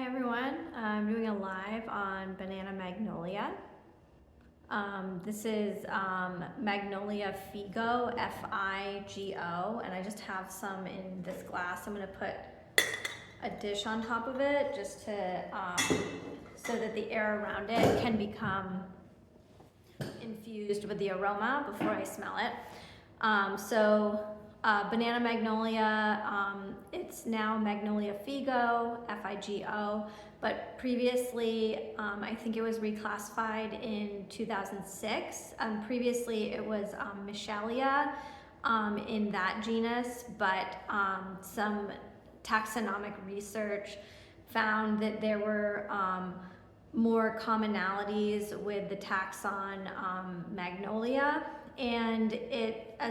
everyone, I'm doing a live on Banana Magnolia. This is Magnolia Figo, F-I-G-O, and I just have some in this glass. I'm going to put a dish on top of it just to, so that the air around it can become infused with the aroma before I smell it. Banana Magnolia, it's now Magnolia Figo, F-I-G-O, but previously I think it was reclassified in 2006. Previously it was Michelia in that genus, but some taxonomic research found that there were more commonalities with the taxon Magnolia, and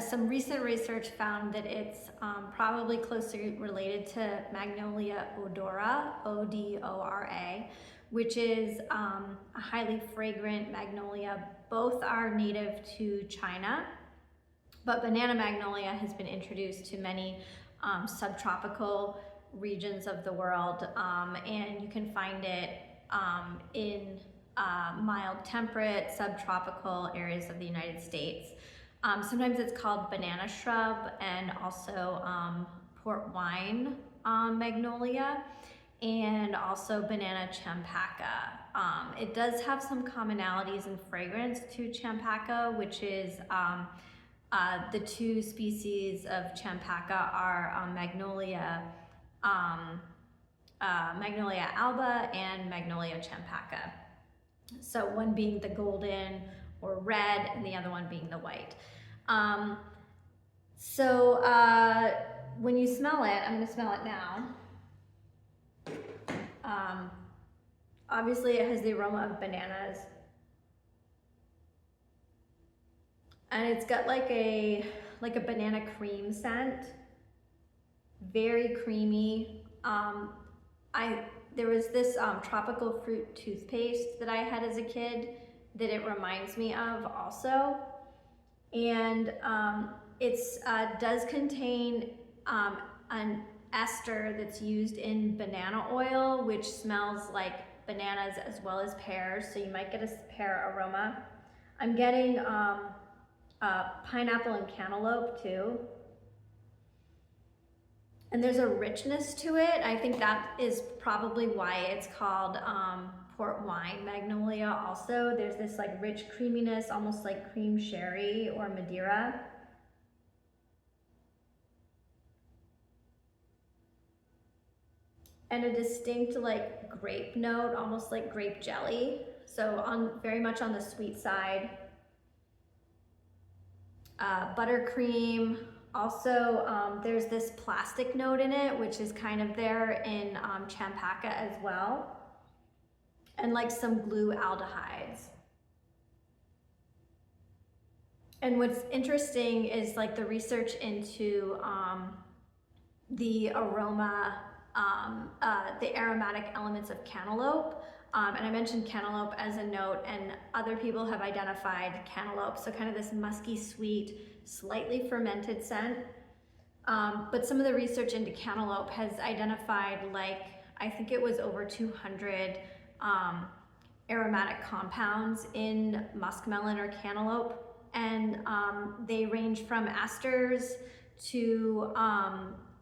some recent research found that it's probably closely related to Magnolia odora, O-D-O-R-A, which is a highly fragrant magnolia. Both are native to China, but Banana Magnolia has been introduced to many subtropical regions of the world, and you can find it in mild temperate subtropical areas of the United States. Sometimes it's called banana shrub and also port wine magnolia, and also banana champaca. It does have some commonalities in fragrance to champaca, which is the two species of champaca are Magnolia alba and Magnolia champaca. So one being the golden or red and the other one being the white. When you smell it, I'm going to smell it now. Obviously it has the aroma of bananas. And it's got like a banana cream scent. Very creamy. There was this tropical fruit toothpaste that I had as a kid that it reminds me of also. And it does contain an ester that's used in banana oil, which smells like bananas as well as pears, so you might get a pear aroma. I'm getting pineapple and cantaloupe too. And there's a richness to it. I think that is probably why it's called port wine magnolia also. There's this like rich creaminess, almost like cream sherry or Madeira. And a distinct like grape note, almost like grape jelly. So very much on the sweet side. Buttercream. Also, there's this plastic note in it, which is kind of there in champaca as well, and like some glue aldehydes. And what's interesting is like the research into the aroma, the aromatic elements of cantaloupe. And I mentioned cantaloupe as a note, and other people have identified cantaloupe, so kind of this musky, sweet, slightly fermented scent. But some of the research into cantaloupe has identified, like, I think it was over 200 aromatic compounds in muskmelon or cantaloupe, and they range from esters to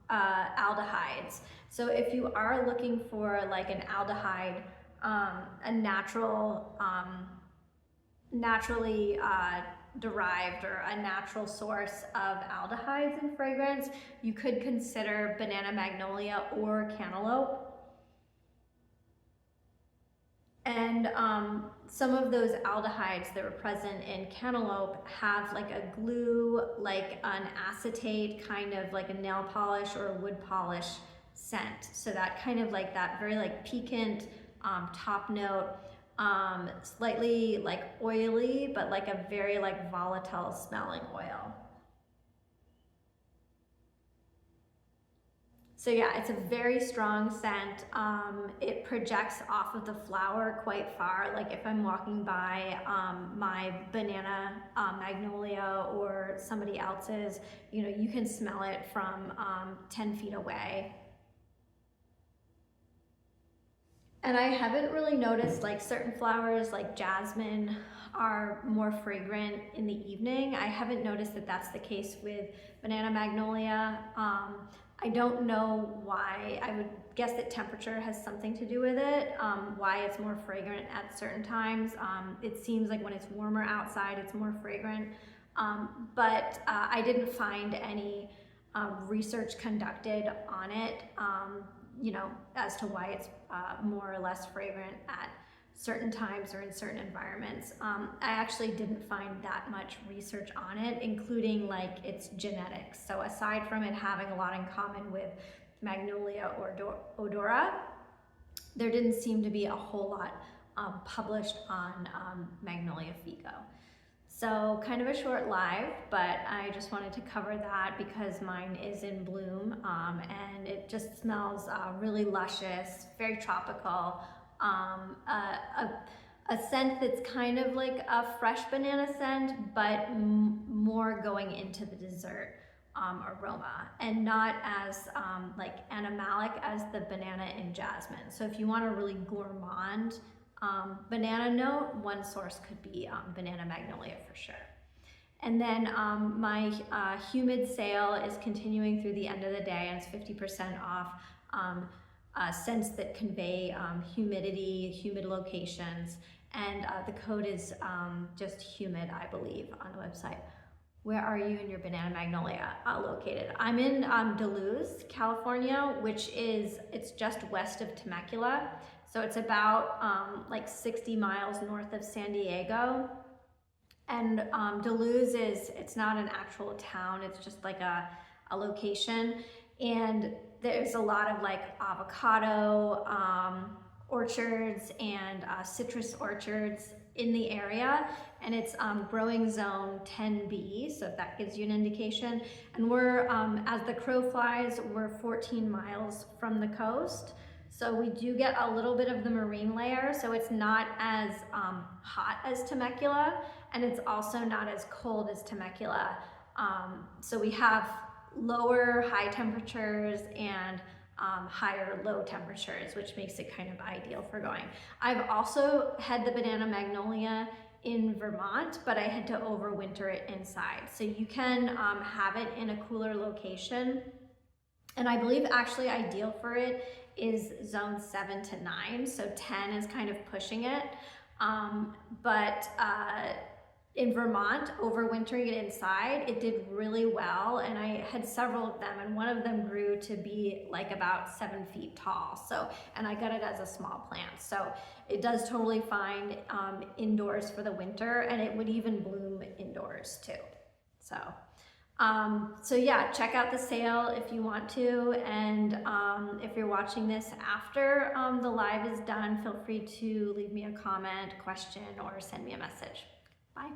aldehydes. So if you are looking for like an aldehyde, a naturally derived or a natural source of aldehydes in fragrance, you could consider Banana Magnolia or cantaloupe. And some of those aldehydes that were present in cantaloupe have like a glue, like an acetate, kind of like a nail polish or a wood polish scent. So that kind of like that very like piquant top note, slightly like oily, but like a very like volatile smelling oil. So yeah, it's a very strong scent. It projects off of the flower quite far. Like if I'm walking by my Banana Magnolia or somebody else's, you know, you can smell it from 10 feet away. And I haven't really noticed, like certain flowers like jasmine are more fragrant in the evening. I haven't noticed that that's the case with Banana Magnolia. I don't know why. I would guess that temperature has something to do with it, why it's more fragrant at certain times. It seems like when it's warmer outside, it's more fragrant. But I didn't find any research conducted on it, you know, as to why it's more or less fragrant at certain times or in certain environments. I actually didn't find that much research on it, including like its genetics. So aside from it having a lot in common with Magnolia or odora, there didn't seem to be a whole lot published on Magnolia figo. So kind of a short live, but I just wanted to cover that because mine is in bloom, and it just smells really luscious, very tropical. A scent that's kind of like a fresh banana scent, but more going into the dessert aroma, and not as like animalic as the banana and jasmine. So if you want a really gourmand banana note, one source could be Banana Magnolia for sure. And then my humid sale is continuing through the end of the day, and it's 50% off scents that convey humidity, humid locations, and the code is just humid, I believe, on the website. Where are you in your Banana Magnolia located? I'm in Duluth, California, which is, it's just west of Temecula. So it's about like 60 miles north of San Diego. And Duluth is, it's not an actual town, it's just like a location. And there's a lot of like avocado orchards and citrus orchards in the area, and it's growing zone 10B, so if that gives you an indication. And we're, as the crow flies, we're 14 miles from the coast. So we do get a little bit of the marine layer, so it's not as hot as Temecula, and it's also not as cold as Temecula. So we have lower high temperatures and higher low temperatures, which makes it kind of ideal for going. I've also had the Banana Magnolia in Vermont, but I had to overwinter it inside. So you can have it in a cooler location. And I believe actually ideal for it is zone 7 to 9. So 10 is kind of pushing it. In Vermont, overwintering it inside, it did really well, and I had several of them, and one of them grew to be like about 7 feet tall. So, and I got it as a small plant. So it does totally fine indoors for the winter, and it would even bloom indoors too. So, so yeah, check out the sale if you want to, and if you're watching this after the live is done, feel free to leave me a comment, question, or send me a message. Bye.